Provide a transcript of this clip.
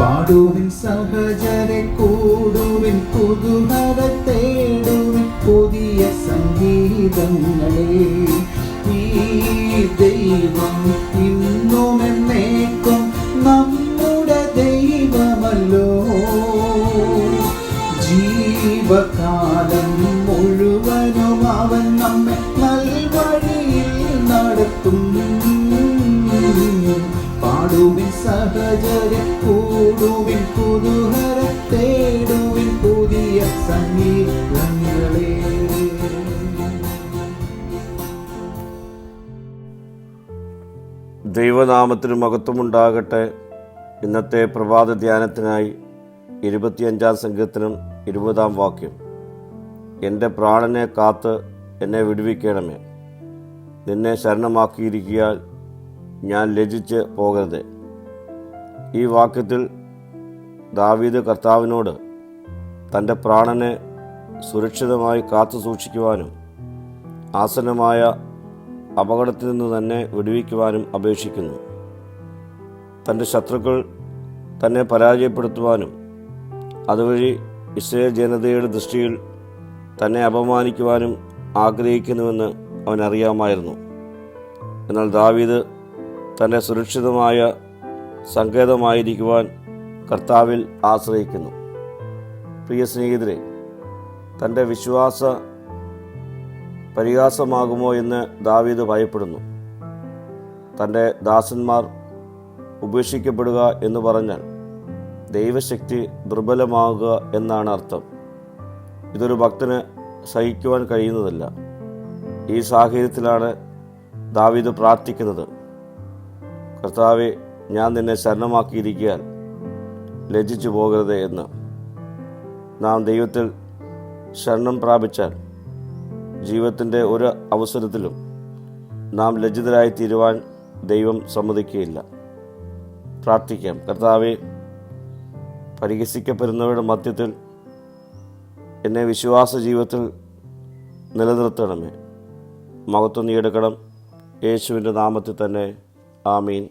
പാടുവിൻ സഹചരെ, കൂടുവിൻ പുതുമഴ തേടുവിൻ പുതിയ സംഗീതങ്ങളെ. ഈ ദൈവം ഇന്നും എന്നേക്കും നമ്മുടെ ദൈവമല്ലോ. ജീവകാലം മുഴുവനും അവൻ നമ്മെ നൽവഴിയിൽ നടത്തും. പാടുവിൻ സഹചരെ, കൂടുവിൻ പുതുമഴ തേടുവിൻ പുതിയ സംഗീതങ്ങളെ. ദൈവനാമത്തിന് മഹത്വമുണ്ടാകട്ടെ. ഇന്നത്തെ പ്രഭാത ധ്യാനത്തിനായി 25-ാം സങ്കീർത്തനം 20-ാം വാക്യം. എൻ്റെ പ്രാണനെ കാത്ത് എന്നെ വിടുവിക്കണമേ, നിന്നെ ശരണമാക്കിയിരിക്കിയാൽ ഞാൻ ലജ്ജിച്ച് പോകരുത്. ഈ വാക്യത്തിൽ ദാവീദ് കർത്താവിനോട് തൻ്റെ പ്രാണനെ സുരക്ഷിതമായി കാത്തു സൂക്ഷിക്കുവാനും ആസന്നമായ അപകടത്തിൽ നിന്ന് തന്നെ വിടുവിക്കുവാനും അപേക്ഷിക്കുന്നു. തൻ്റെ ശത്രുക്കൾ തന്നെ പരാജയപ്പെടുത്തുവാനും അതുവഴി ഇസ്രായേൽ ജനതയുടെ ദൃഷ്ടിയിൽ തന്നെ അപമാനിക്കുവാനും ആഗ്രഹിക്കുന്നുവെന്ന് അവനറിയാമായിരുന്നു. എന്നാൽ ദാവീദ് തൻ്റെ സുരക്ഷിതമായ സങ്കേതമായിരിക്കുവാൻ കർത്താവിൽ ആശ്രയിക്കുന്നു. പ്രിയ സ്നേഹിതരെ, തൻ്റെ വിശ്വാസ പരിഹാസമാകുമോ എന്ന് ദാവീദ് ഭയപ്പെടുന്നു. തൻ്റെ ദാസന്മാർ ഉപേക്ഷിക്കപ്പെടുക എന്ന് പറഞ്ഞാൽ ദൈവശക്തി ദുർബലമാകുക എന്നാണ് അർത്ഥം. ഇതൊരു ഭക്തന് സഹിക്കുവാൻ കഴിയുന്നതല്ല. ഈ സാഹചര്യത്തിലാണ് ദാവീദ് പ്രാർത്ഥിക്കുന്നത്, കർത്താവെ, ഞാൻ നിന്നെ ശരണമാക്കിയിരിക്കാൻ ലജ്ജിച്ചു പോകരുത് എന്ന്. നാം ദൈവത്തിൽ ശരണം പ്രാപിച്ചാൽ ജീവിതത്തിൻ്റെ ഒരു അവസരത്തിലും നാം ലജ്ജിതരായി തീരുവാൻ ദൈവം സമ്മതിക്കുകയില്ല. പ്രാർത്ഥിക്കാം. കർത്താവെ, പരിഹസിക്കപ്പെടുന്നവരുടെ മധ്യത്തിൽ എന്നെ വിശ്വാസ ജീവിതത്തിൽ നിലനിർത്തണമേ. മഹത്വം നീ എടുക്കണം. യേശുവിൻ്റെ നാമത്തിൽ തന്നെ. ആമീൻ.